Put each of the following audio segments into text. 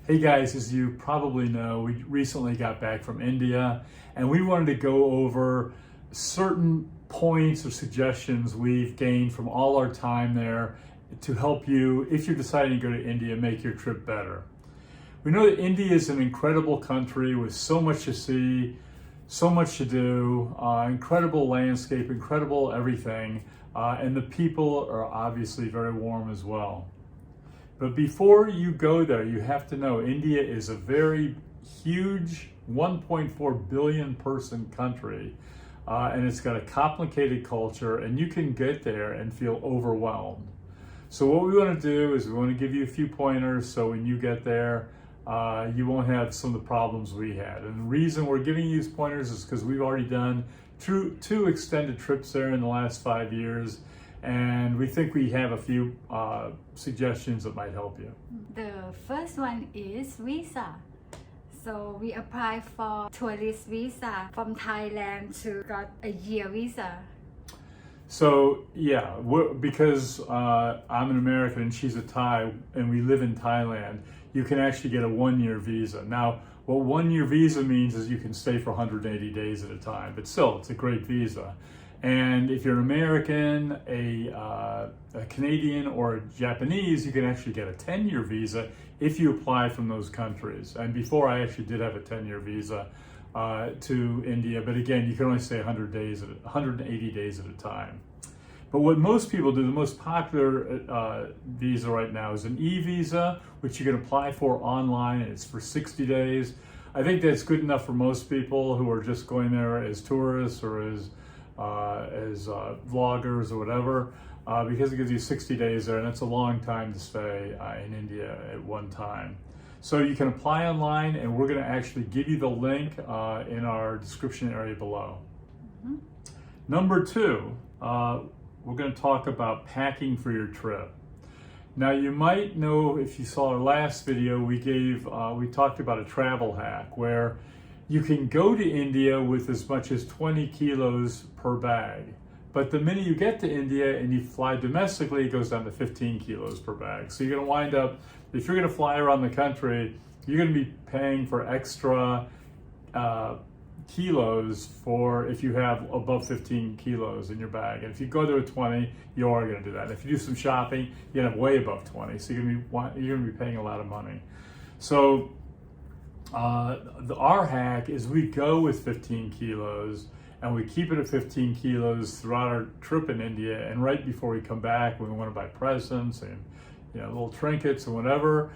Hey guys, as you probably know, we recently got back from India and we wanted to go over certain points or suggestions we've gained from all our time there to help you, if you're deciding to go to India, make your trip better. We know that India is an incredible country with so much to see, so much to do, incredible landscape, incredible everything, and the people are obviously very warm as well. But before you go there, you have to know India is a very huge 1.4 billion person country, and it's got a complicated culture, and you can get there and feel overwhelmed. So what we want to do is we want to give you a few pointers so when you get there, you won't have some of the problems we had. And the reason we're giving you these pointers is because we've already done two extended trips there in the last 5 years. And we think we have a few suggestions that might help you. The first one is visa. So we apply for tourist visa from Thailand to got a year visa. So yeah, because I'm an American and she's a Thai and we live in Thailand, you can actually get a 1-year visa. Now, what 1-year visa means is you can stay for 180 days at a time, but still, it's a great visa. And if you're an American, a Canadian, or a Japanese, you can actually get a 10-year visa if you apply from those countries. And before, I actually did have a 10-year visa to India, but again, you can only stay 180 days at a time. But what most people do, the most popular visa right now is an e-visa, which you can apply for online, and it's for 60 days. I think that's good enough for most people who are just going there as tourists or as vloggers or whatever, because it gives you 60 days there, and it's a long time to stay in India at one time. So you can apply online, and we're going to actually give you the link in our description area below. Mm-hmm. Number 2, we're going to talk about packing for your trip. Now you might know, if you saw our last video, we talked about a travel hack where you can go to India with as much as 20 kilos per bag. But the minute you get to India and you fly domestically, it goes down to 15 kilos per bag. So you're gonna wind up, if you're gonna fly around the country, you're gonna be paying for extra kilos for if you have above 15 kilos in your bag. And if you go there with 20, you are gonna do that. And if you do some shopping, you're gonna have way above 20. So you're gonna be paying a lot of money. So our hack is we go with 15 kilos and we keep it at 15 kilos throughout our trip in India, and right before we come back, when we want to buy presents and little trinkets and whatever,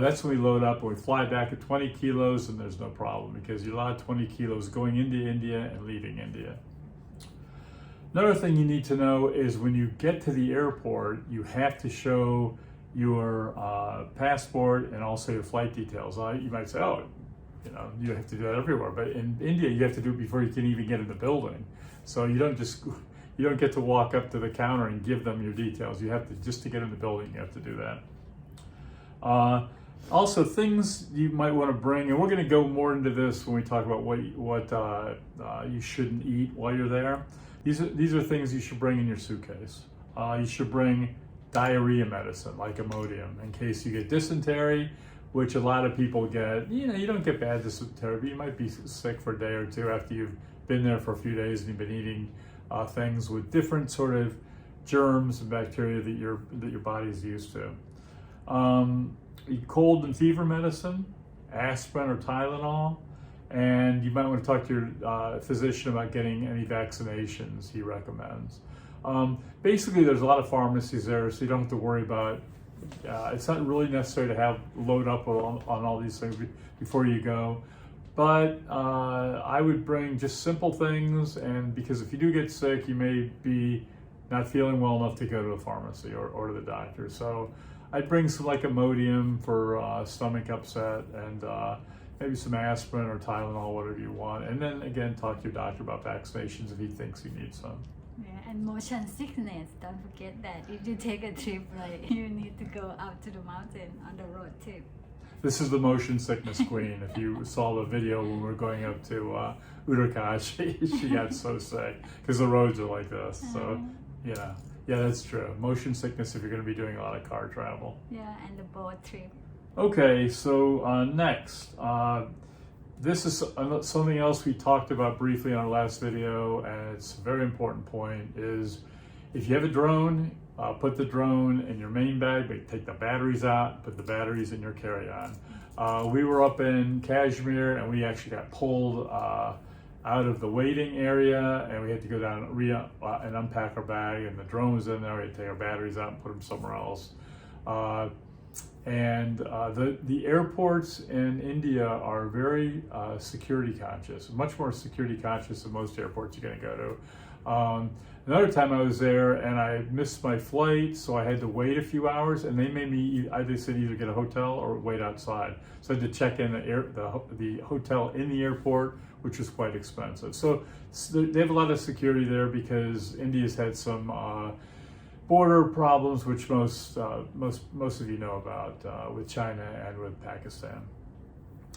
that's when we load up and we fly back at 20 kilos, and there's no problem because you're allowed 20 kilos going into India and leaving India. Another thing you need to know is when you get to the airport, you have to show your passport and also your flight details. You might say, oh, you have to do that everywhere, but in India you have to do it before you can even get in the building. So you don't get to walk up to the counter and give them your details. You have to, just to get in the building, you have to do that. Also, things you might want to bring, and we're going to go more into this when we talk about what you shouldn't eat while you're there. These are things you should bring in your suitcase. You should bring diarrhea medicine like Imodium in case you get dysentery, which a lot of people get. You don't get bad dysentery, but you might be sick for a day or two after you've been there for a few days and you've been eating things with different sort of germs and bacteria that your body is used to. Cold and fever medicine, aspirin or Tylenol, and you might want to talk to your physician about getting any vaccinations he recommends. Basically, there's a lot of pharmacies there, so you don't have to worry about. It's not really necessary to load up on all these things before you go, but I would bring just simple things, and because if you do get sick, you may be not feeling well enough to go to a pharmacy or to the doctor. So I'd bring some like Imodium for stomach upset, and maybe some aspirin or Tylenol, whatever you want. And then again, talk to your doctor about vaccinations if he thinks you need some. Yeah, and motion sickness, don't forget that. If you take a trip, like you need to go out to the mountain on the road too. This is the motion sickness queen. If you saw the video when we were going up to Uttarakhand, she got so sick because the roads are like this. So, yeah, that's true. Motion sickness if you're going to be doing a lot of car travel. Yeah, and the boat trip. Okay, so next, this is something else we talked about briefly in our last video, and it's a very important point, is if you have a drone, put the drone in your main bag, but take the batteries out, put the batteries in your carry-on. We were up in Kashmir, and we actually got pulled out of the waiting area, and we had to go down and unpack our bag, and the drone was in there. We had to take our batteries out and put them somewhere else. The airports in India are very security conscious, much more security conscious than most airports you're going to go to. Another time I was there and I missed my flight, so I had to wait a few hours, and they made me, they said either get a hotel or wait outside. So I had to check in the hotel in the airport, which was quite expensive. So they have a lot of security there because India's had some border problems, which most of you know about with China and with Pakistan.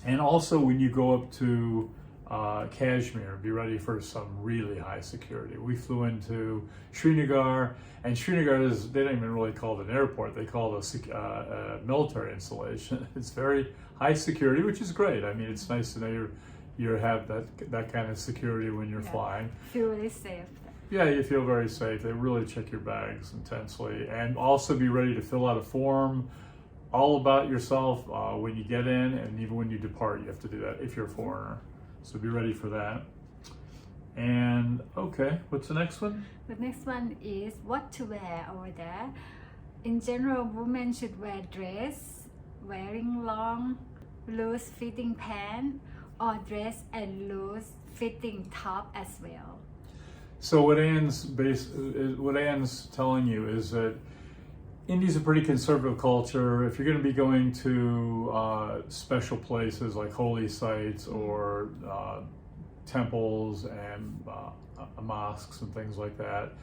And also when you go up to Kashmir, be ready for some really high security. We flew into Srinagar, and Srinagar they don't even really call it an airport, they call it a military installation. It's very high security, which is great. I mean, it's nice to know you have that kind of security when you're flying. Feel really safe. Yeah, you feel very safe. They really check your bags intensely, and also be ready to fill out a form all about yourself when you get in, and even when you depart, you have to do that if you're a foreigner. So be ready for that. And okay, what's the next one? The next one is what to wear over there. In general, women should wear dress, wearing long, loose fitting pants, or dress and loose fitting top as well. So what Anne's telling you is that India's a pretty conservative culture. If you're going to be going to special places like holy sites or temples and mosques and things like that,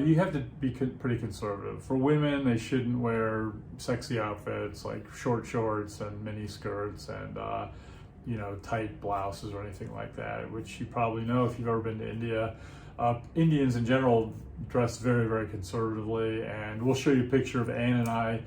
you have to be pretty conservative. For women, they shouldn't wear sexy outfits like short shorts and mini skirts and tight blouses or anything like that, which you probably know if you've ever been to India. Indians in general dress very, very conservatively, and we'll show you a picture of Anne and I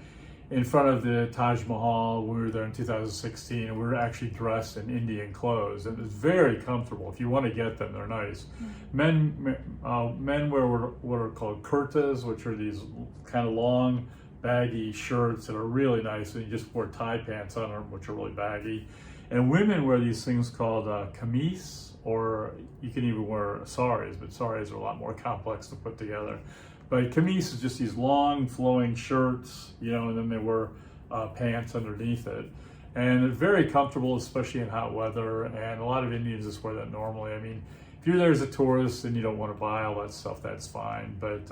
in front of the Taj Mahal when we were there in 2016, and we were actually dressed in Indian clothes, and it's very comfortable. If you want to get them, they're nice. Men wear what are called kurtas, which are these kind of long, baggy shirts that are really nice, and you just wear tie pants on them, which are really baggy. And women wear these things called kameez, or you can even wear saris, but saris are a lot more complex to put together. But kameez is just these long flowing shirts, and then they wear pants underneath it. And it's very comfortable, especially in hot weather, and a lot of Indians just wear that normally. I mean, if you're there as a tourist and you don't want to buy all that stuff, that's fine. But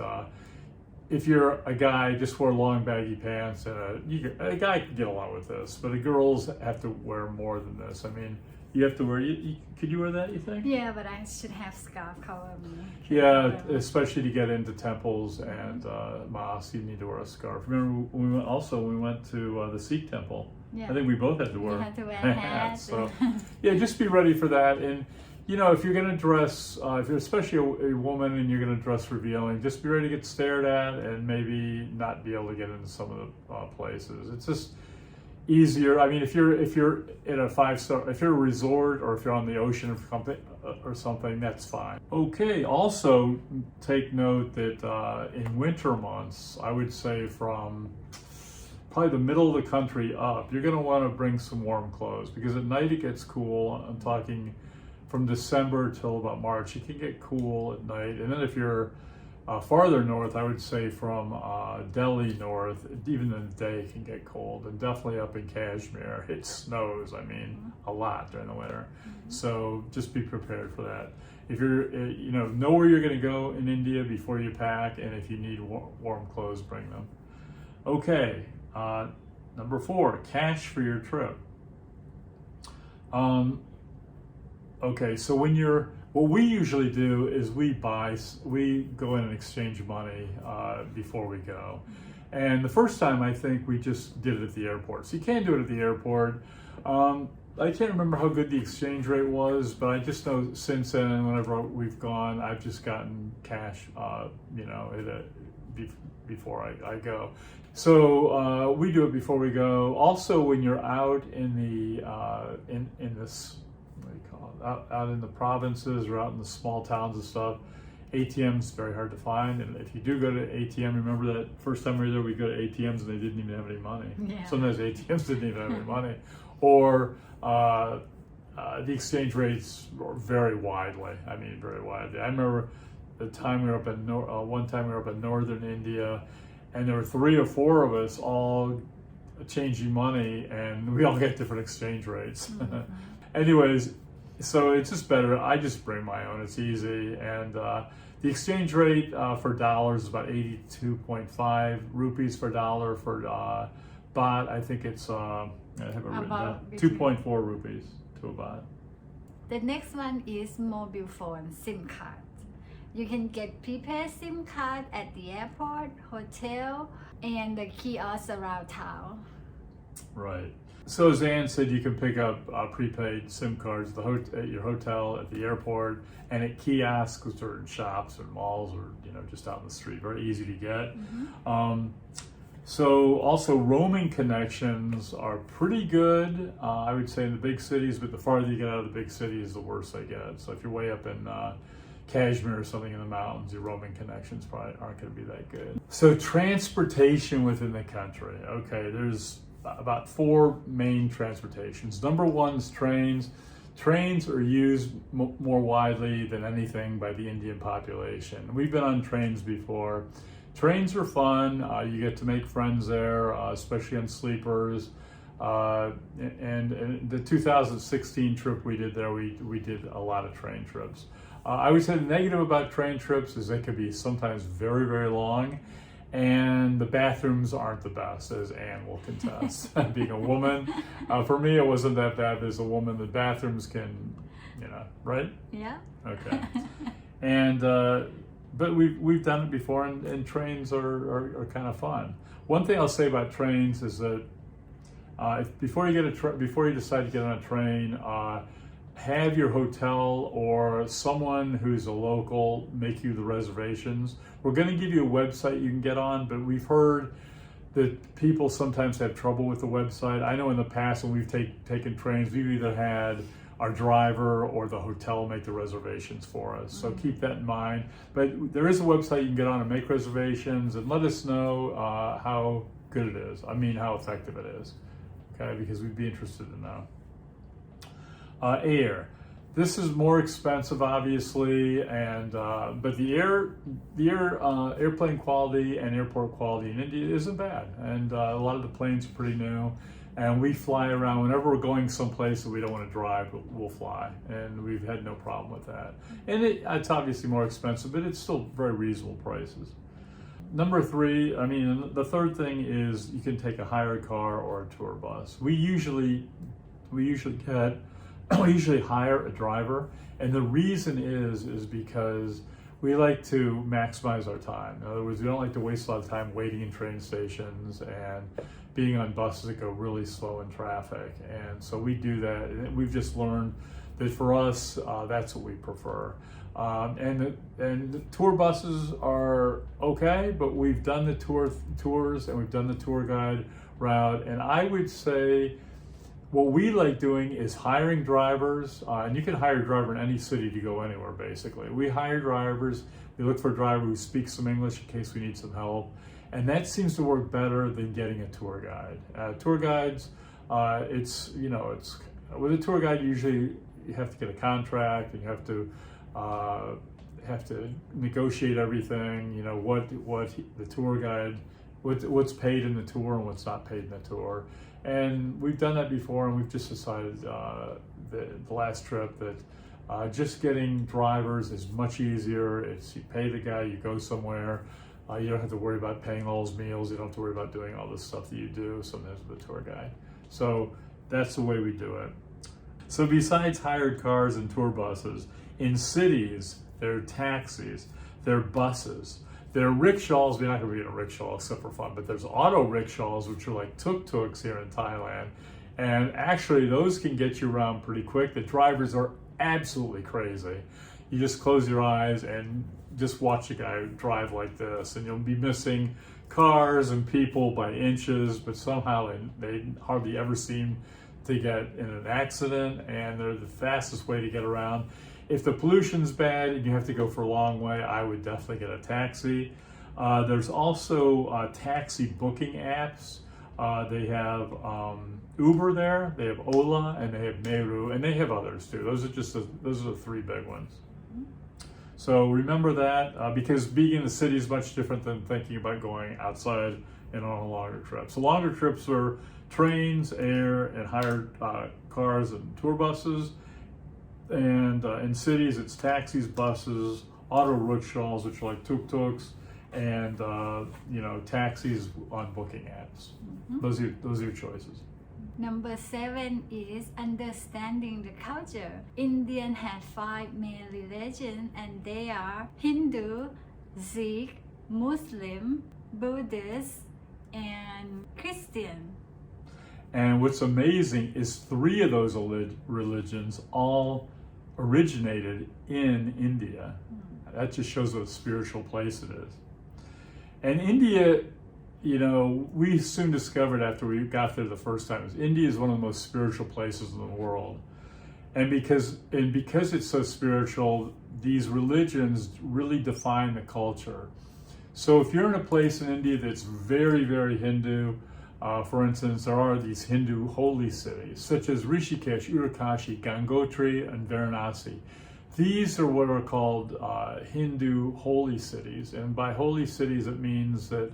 if you're a guy, just wear long baggy pants, and a guy can get along with this, but the girls have to wear more than this. I mean, you have to wear, could you wear that, you think? Yeah, but I should have scarf cover me. Yeah, especially to get into temples and mosques, you need to wear a scarf. Remember, we went to the Sikh temple. Yeah. I think we both had to wear, you had to wear hats. So, yeah, just be ready for that. And, if you're going to dress, if you're especially a woman and you're going to dress revealing, just be ready to get stared at and maybe not be able to get into some of the places. It's just easier. I mean, if you're in a 5-star, if you're a resort or if you're on the ocean or something, that's fine. Okay. Also, take note that in winter months, I would say from probably the middle of the country up, you're going to want to bring some warm clothes because at night it gets cool. I'm talking from December till about March. It can get cool at night, and then if you're farther north, I would say from Delhi north, even in the day it can get cold, and definitely up in Kashmir, it snows, a lot during the winter. So just be prepared for that. If you're, know where you're going to go in India before you pack, and if you need warm clothes, bring them. Okay, number 4, cash for your trip. Okay, so what we usually do is we go in and exchange money before we go. And the first time, I think we just did it at the airport. So you can do it at the airport. I can't remember how good the exchange rate was, but I just know since then, whenever we've gone, I've just gotten cash, before I go. So we do it before we go. Also, when you're out in the in this, what do you call it? Out in the provinces or out in the small towns and stuff, ATMs very hard to find. And if you do go to ATM, remember that first time we were there, we go to ATMs and they didn't even have any money. Yeah. Sometimes ATMs didn't even have any money, or the exchange rates vary widely. I mean, very widely. I remember the time we were up in one time we were up in northern India, and there were 3 or 4 of us all changing money, and we all get different exchange rates. Mm-hmm. Anyways, so it's just better. I just bring my own. It's easy, and the exchange rate for dollars is about 82.5 rupees per dollar. For baht, I think it's I have it written down, 2.4 rupees to a baht. The next one is mobile phone SIM card. You can get prepaid SIM card at the airport, hotel, and the kiosks around town. Right. So as Ann said, you can pick up prepaid SIM cards at your hotel, at the airport, and at kiosks, which are in shops or malls or just out in the street. Very easy to get. Mm-hmm. So also roaming connections are pretty good, I would say, in the big cities, but the farther you get out of the big cities, the worse they get. So if you're way up in Kashmir or something in the mountains, your roaming connections probably aren't going to be that good. So transportation within the country. Okay, there's about 4 main transportations. Number 1 is trains. Trains are used more widely than anything by the Indian population. We've been on trains before. Trains are fun. You get to make friends there, especially on sleepers. And the 2016 trip we did there, we did a lot of train trips. I would say the negative about train trips is they could be sometimes very, very long, and the bathrooms aren't the best, as Ann will contest. Being a woman, for me, it wasn't that bad. As a woman, the bathrooms can, right? Yeah. Okay. And but we've done it before, and trains are kind of fun. One thing I'll say about trains is that before you decide to get on a train, have your hotel or someone who's a local make you the reservations. We're going to give you a website you can get on, but we've heard that people sometimes have trouble with the website. I know in the past when we've taken trains, we've either had our driver or the hotel make the reservations for us. So keep that in mind. But there is a website you can get on and make reservations, and let us know how good it is. I mean, how effective it is. Okay, because we'd be interested to know. Air. This is more expensive, obviously, and but the airplane quality and airport quality in India isn't bad, and a lot of the planes are pretty new, and we fly around whenever we're going someplace that we don't want to drive, we'll fly, and we've had no problem with that. And it's obviously more expensive, but it's still very reasonable prices. Number 3, the third thing is you can take a hired car or a tour bus. We usually hire a driver, and the reason is because we like to maximize our time. In other words, we don't like to waste a lot of time waiting in train stations and being on buses that go really slow in traffic. And so we do that, and we've just learned that for us, that's what we prefer. And the tour buses are okay, but we've done the tours and we've done the tour guide route, and I would say what we like doing is hiring drivers, and you can hire a driver in any city to go anywhere, basically. We hire drivers, we look for a driver who speaks some English in case we need some help, and that seems to work better than getting a tour guide. Tour guides, with a tour guide, usually you have to get a contract, and you have to negotiate everything, what the tour guide, what's paid in the tour and what's not paid in the tour. And we've done that before, and we've just decided the last trip that just getting drivers is much easier. You pay the guy, you go somewhere. You don't have to worry about paying all his meals. You don't have to worry about doing all this stuff that you do sometimes with a tour guide. So that's the way we do it. So besides hired cars and tour buses, in cities, there are taxis, there are buses, there are rickshaws. We're not going to be in a rickshaw except for fun, but there's auto rickshaws, which are like tuk-tuks here in Thailand. And actually, those can get you around pretty quick. The drivers are absolutely crazy. You just close your eyes and just watch a guy drive like this, and you'll be missing cars and people by inches, but somehow they hardly ever seem to get in an accident, and they're the fastest way to get around. If the pollution's bad and you have to go for a long way, I would definitely get a taxi. There's also taxi booking apps. They have Uber there, they have Ola, and they have Meru, and they have others too. Those are the three big ones. So remember that, because being in the city is much different than thinking about going outside and on a longer trip. So longer trips are trains, air, and hired cars and tour buses. And in cities, it's taxis, buses, auto rickshaws, which are like tuk-tuks, and taxis on booking apps. Those are your choices. Number 7 is understanding the culture. Indian had 5 main religions, and they are Hindu, Sikh, Muslim, Buddhist, and Christian. And what's amazing is 3 of those religions all originated in India. That just shows what a spiritual place it is. And India, we soon discovered after we got there the first time, India is one of the most spiritual places in the world. And because it's so spiritual, these religions really define the culture. So if you're in a place in India that's very, very Hindu, for instance, there are these Hindu holy cities, such as Rishikesh, Uttarkashi, Gangotri, and Varanasi. These are what are called Hindu holy cities. And by holy cities, it means that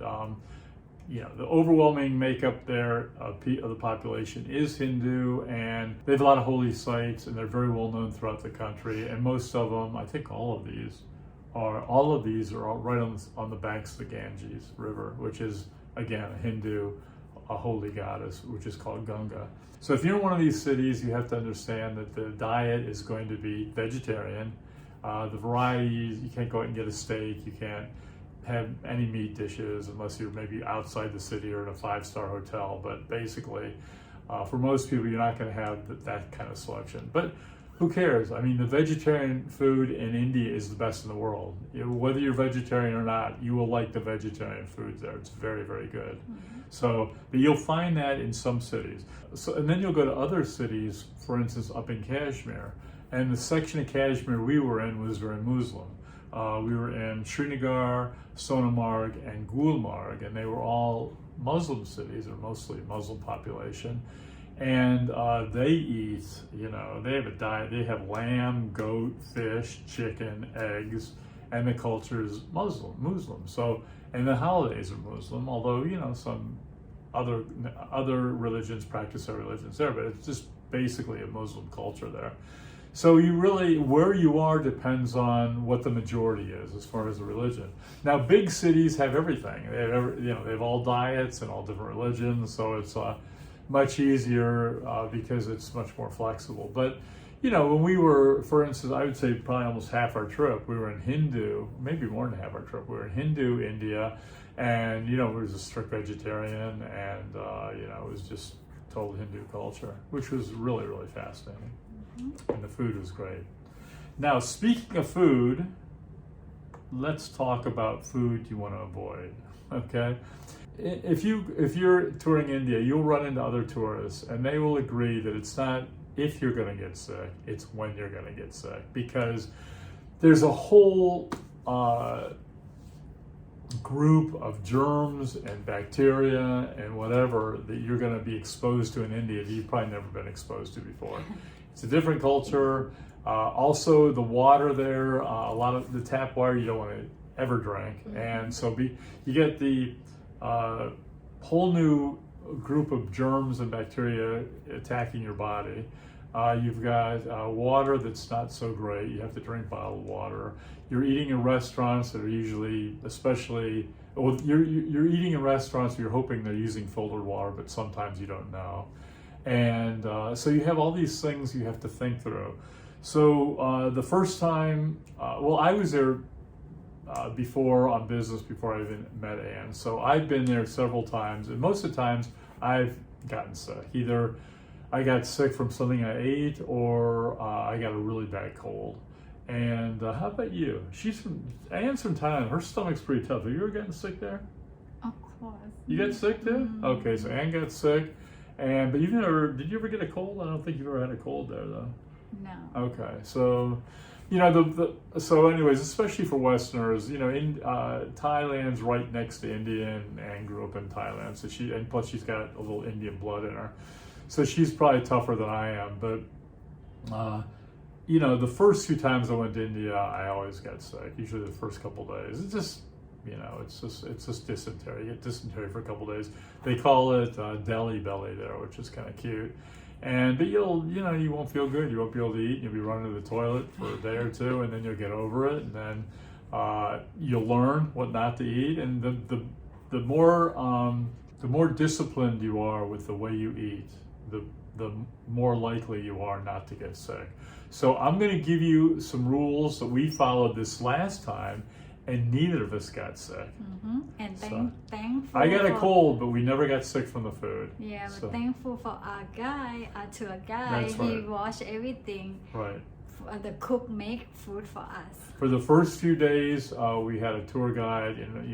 the overwhelming makeup there of the population is Hindu, and they have a lot of holy sites, and they're very well known throughout the country. And most of them, I think all of these are right on the banks of the Ganges River, which is, again, a holy goddess, which is called Ganga. So if you're in one of these cities, you have to understand that the diet is going to be vegetarian. The varieties, you can't go out and get a steak, you can't have any meat dishes unless you're maybe outside the city or in a 5-star hotel. But basically, for most people, you're not going to have that kind of selection. But who cares? I mean, the vegetarian food in India is the best in the world. Whether you're vegetarian or not, you will like the vegetarian foods there. It's very, very good. So, but you'll find that in some cities. So, and then you'll go to other cities, for instance, up in Kashmir. And the section of Kashmir we were in was very Muslim. We were in Srinagar, Sonamarg, and Gulmarg, and they were all Muslim cities, or mostly Muslim population. And they eat, they have a diet. They have lamb, goat, fish, chicken, eggs, and the culture is Muslim. So, and the holidays are Muslim, although, some other religions practice their religions there, but it's just basically a Muslim culture there. So where you are depends on what the majority is as far as the religion. Now, big cities have everything. They have all diets and all different religions, so it's much easier because it's much more flexible. But when we were, for instance, I would say probably almost half our trip, we were in Hindu, maybe more than half our trip, we were in Hindu India, and we was a strict vegetarian, and it was just total Hindu culture, which was really, really fascinating. And the food was great. Now, speaking of food, let's talk about food you want to avoid, okay? If you're touring India, you'll run into other tourists, and they will agree that it's not if you're going to get sick, it's when you're going to get sick, because there's a whole group of germs and bacteria and whatever that you're going to be exposed to in India that you've probably never been exposed to before. It's a different culture. Also, the water there, a lot of the tap water you don't want to ever drink, and so you get the whole new group of germs and bacteria attacking your body. You've got water that's not so great. You have to drink bottled water. You're eating in restaurants that are usually, you're eating in restaurants where you're hoping they're using filtered water, but sometimes you don't know. And so you have all these things you have to think through. So the first time, I was there before on business before I even met Ann. So I've been there several times, and most of the times I've gotten sick. Either I got sick from something I ate, or I got a really bad cold. And how about you? Ann's from Thailand. Her stomach's pretty tough. Have you ever gotten sick there? Of course. You got sick too? Okay, so Ann got sick, but did you ever get a cold? I don't think you've ever had a cold there though. No. Okay, so so anyways, especially for Westerners, Thailand's right next to India, and Ann grew up in Thailand, so plus she's got a little Indian blood in her, so she's probably tougher than I am. But the first few times I went to India, I always got sick. Usually the first couple days, it's just dysentery. You get dysentery for a couple days. They call it Delhi belly there, which is kind of cute. But you won't feel good. You won't be able to eat. You'll be running to the toilet for a day or two, and then you'll get over it, and then you'll learn what not to eat. And the more disciplined you are with the way you eat, the more likely you are not to get sick. So I'm going to give you some rules that we followed this last time, and neither of us got sick. Mm-hmm. And thankful. I got a cold, but we never got sick from the food. Yeah, but thankful for our tour guy. That's He right. washed everything. Right. The cook make food for us. For the first few days, we had a tour guide, and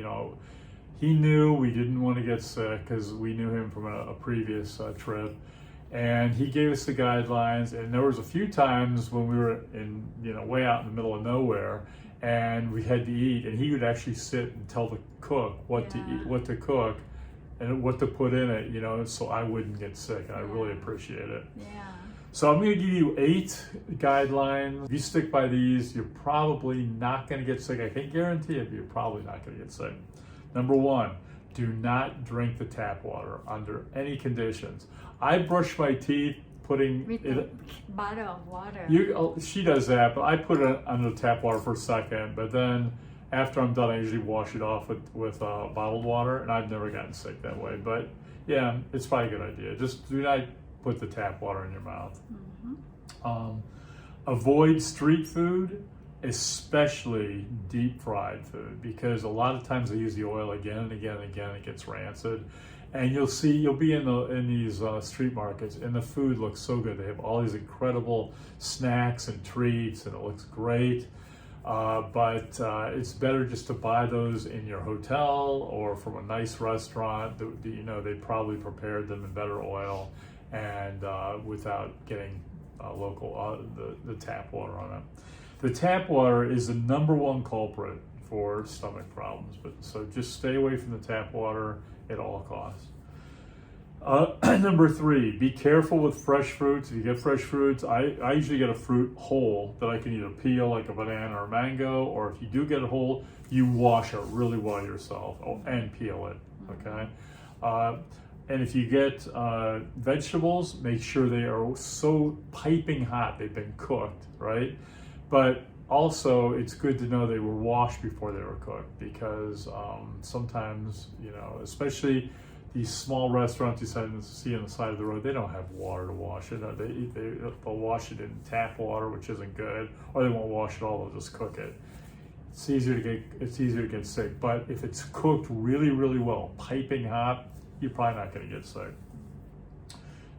he knew we didn't want to get sick because we knew him from a previous trip. And he gave us the guidelines, and there was a few times when we were way out in the middle of nowhere, and we had to eat, and he would actually sit and tell the cook what to eat, what to cook, and what to put in it, so I wouldn't get sick, and I really appreciate it. Yeah. So I'm going to give you 8 guidelines. If you stick by these, you're probably not going to get sick. I can guarantee it, but you're probably not going to get sick. Number 1, do not drink the tap water under any conditions. I brush my teeth putting With a bottle of water. She does that, but I put it under the tap water for a second, but then after I'm done, I usually wash it off with bottled water, and I've never gotten sick that way. But yeah, it's probably a good idea. Just do not put the tap water in your mouth. Mm-hmm. Avoid street food, especially deep fried food, because a lot of times they use the oil again and again and again, it gets rancid. And you'll be in these street markets, and the food looks so good. They have all these incredible snacks and treats, and it looks great. But it's better just to buy those in your hotel or from a nice restaurant. They probably prepared them in better oil and without getting local the tap water on it. The tap water is the #1 culprit for stomach problems, so just stay away from the tap water at all costs. Number 3, be careful with fresh fruits. If you get fresh fruits, I usually get a fruit whole that I can either peel like a banana or a mango, or if you do get it whole, you wash it really well yourself and peel it, okay? And if you get vegetables, make sure they are so piping hot, they've been cooked, right? But also, it's good to know they were washed before they were cooked, because sometimes, especially these small restaurants you see on the side of the road, they don't have water to wash it. They'll wash it in tap water, which isn't good, or they won't wash it all. They'll just cook it. It's easier to get sick. But if it's cooked really, really well, piping hot, you're probably not going to get sick.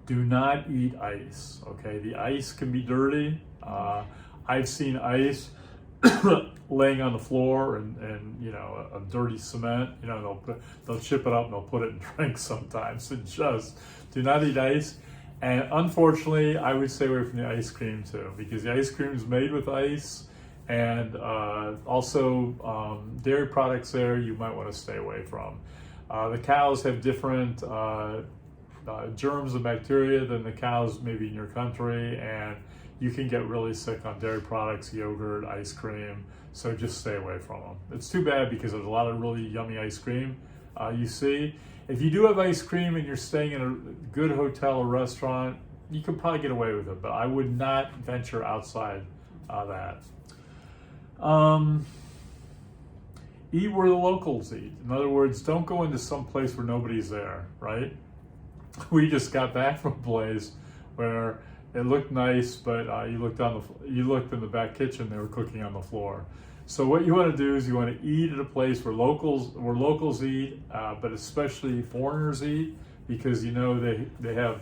Do not eat ice. Okay, the ice can be dirty. I've seen ice laying on the floor and a dirty cement. They'll chip it up and they'll put it in drinks sometimes. So just do not eat ice. And unfortunately, I would stay away from the ice cream too, because the ice cream is made with ice, and also dairy products there you might want to stay away from. The cows have different germs and bacteria than the cows maybe in your country, and you can get really sick on dairy products, yogurt, ice cream, so just stay away from them. It's too bad, because there's a lot of really yummy ice cream you see. If you do have ice cream and you're staying in a good hotel or restaurant, you can probably get away with it, but I would not venture outside that. Eat where the locals eat. In other words, don't go into some place where nobody's there, right? We just got back from a place where it looked nice, but you looked in the back kitchen, they were cooking on the floor. So what you want to do is you want to eat at a place where locals eat, but especially foreigners eat, because they have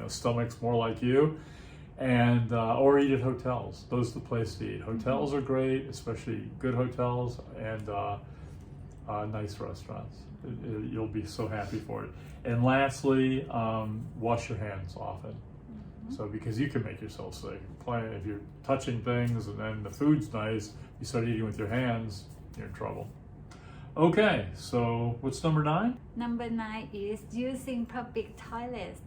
stomachs more like you, and or eat at hotels. Those are the places to eat. Hotels are great, especially good hotels, and nice restaurants. You'll be so happy for it. And lastly, wash your hands often. So because you can make yourself sick. If you're touching things and then the food's nice, you start eating with your hands, you're in trouble. Okay, so what's number 9? Number 9 is using public toilets.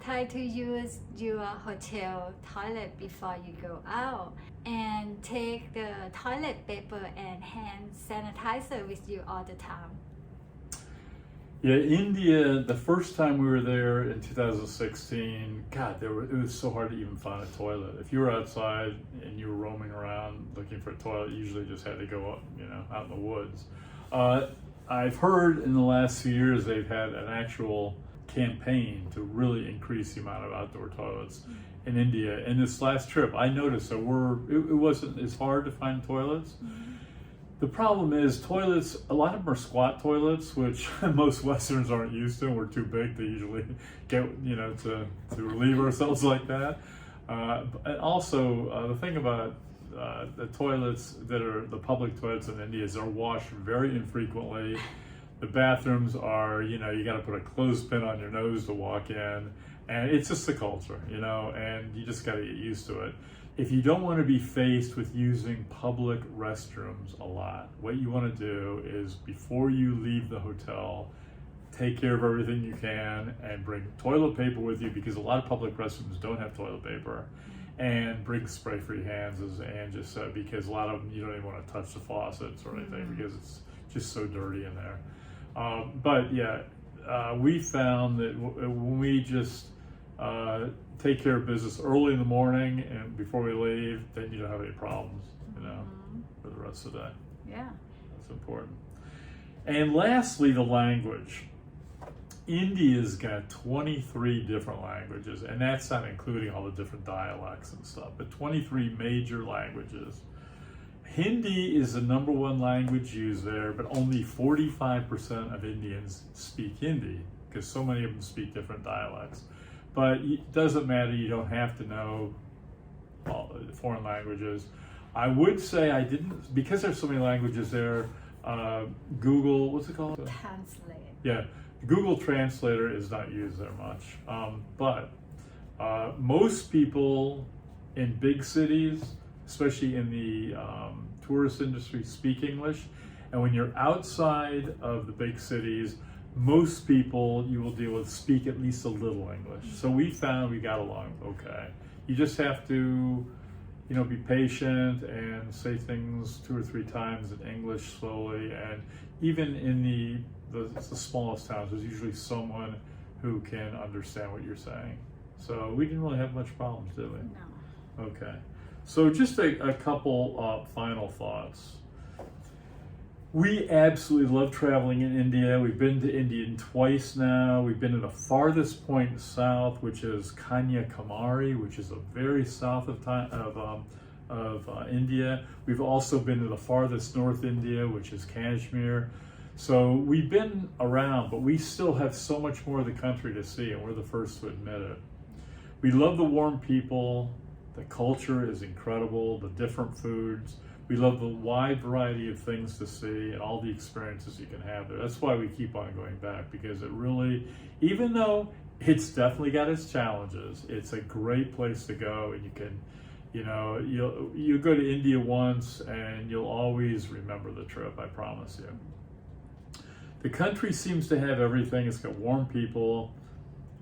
Try to use your hotel toilet before you go out, and take the toilet paper and hand sanitizer with you all the time. Yeah, India, the first time we were there in 2016, God, it was so hard to even find a toilet. If you were outside and you were roaming around looking for a toilet, you usually just had to go out in the woods. I've heard in the last few years they've had an actual campaign to really increase the amount of outdoor toilets in India. And this last trip, I noticed that it wasn't as hard to find toilets. The problem is toilets, a lot of them are squat toilets, which most Westerns aren't used to. We're too big to usually get, to relieve ourselves like that. And also, the thing about the toilets that are the public toilets in India is they're washed very infrequently. The bathrooms are, you got to put a clothespin on your nose to walk in. And it's just the culture, and you just got to get used to it. If you don't want to be faced with using public restrooms a lot, what you want to do is before you leave the hotel, take care of everything you can and bring toilet paper with you, because a lot of public restrooms don't have toilet paper, and bring spray-free hands, and just because a lot of them you don't even want to touch the faucets or anything because it's just so dirty in there. But yeah, we found that when we just take care of business early in the morning and before we leave, then you don't have any problems, for the rest of the day. Yeah. That's important. And lastly, the language. India's got 23 different languages, and that's not including all the different dialects and stuff, but 23 major languages. Hindi is the number 1 language used there, but only 45% of Indians speak Hindi, because so many of them speak different dialects. But it doesn't matter, you don't have to know all the foreign languages. I would say because there's so many languages there, Google, what's it called? Translate. Yeah, Google Translator is not used there much. But most people in big cities, especially in the tourist industry, speak English. And when you're outside of the big cities, most people you will deal with speak at least a little English. So we found we got along okay. You just have to, be patient and say things 2 or 3 times in English slowly. And even in the smallest towns, there's usually someone who can understand what you're saying. So we didn't really have much problems, did we? No. Okay. So just a couple final thoughts. We absolutely love traveling in India. We've been to India twice now. We've been to the farthest point south, which is Kanyakumari, which is the very south of India. We've also been to the farthest north India, which is Kashmir. So we've been around, but we still have so much more of the country to see, and we're the first to admit it. We love the warm people. The culture is incredible, the different foods. We love the wide variety of things to see and all the experiences you can have there. That's why we keep on going back, because it really, even though it's definitely got its challenges, it's a great place to go, and you can, you'll go to India once and you'll always remember the trip, I promise you. The country seems to have everything. It's got warm people.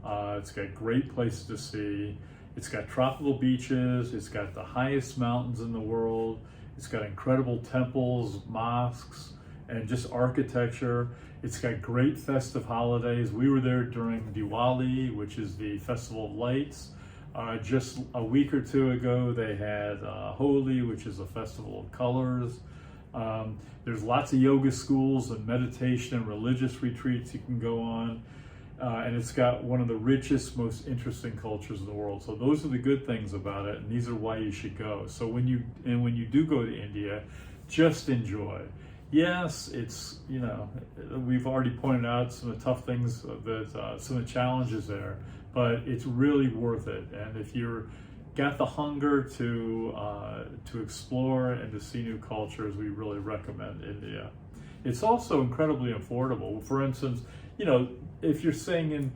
It's got great places to see. It's got tropical beaches. It's got the highest mountains in the world. It's got incredible temples, mosques, and just architecture. It's got great festive holidays. We were there during Diwali, which is the Festival of Lights. Just a week or 2 ago, they had Holi, which is a festival of colors. There's lots of yoga schools and meditation and religious retreats you can go on. And it's got one of the richest, most interesting cultures in the world. So those are the good things about it, and these are why you should go. So when you do go to India, just enjoy. Yes, it's, we've already pointed out some of the tough things, some of the challenges there, but it's really worth it. And if you're got the hunger to explore and to see new cultures, we really recommend India. It's also incredibly affordable. For instance, you know, if you're staying in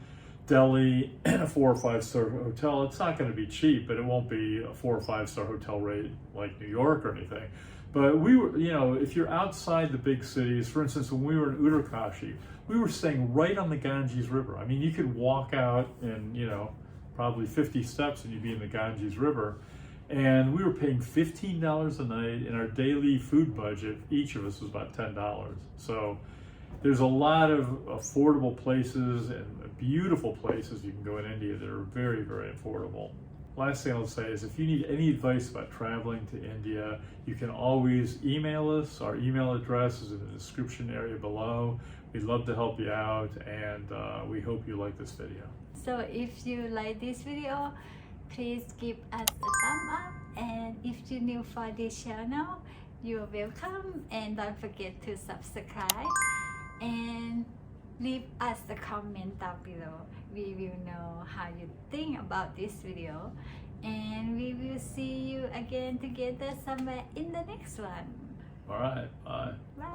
Delhi in a 4 or 5 star hotel, it's not going to be cheap, but it won't be a 4 or 5 star hotel rate like New York or anything. But we were, you know, if you're outside the big cities, for instance, when we were in Uttarkashi, we were staying right on the Ganges River. I mean, you could walk out in, you know, probably 50 steps and you'd be in the Ganges River. And we were paying $15 a night, and our daily food budget, each of us, was about $10. So there's a lot of affordable places and beautiful places you can go in India that are very, very affordable. Last thing I'll say is if you need any advice about traveling to India, you can always email us. Our email address is in the description area below. We'd love to help you out, and we hope you like this video. So if you like this video, please give us a thumb up, and if you're new for this channel, you're welcome, and don't forget to subscribe and leave us a comment down below. We will know how you think about this video, and we will see you again together somewhere in the next one. All right, bye. Bye.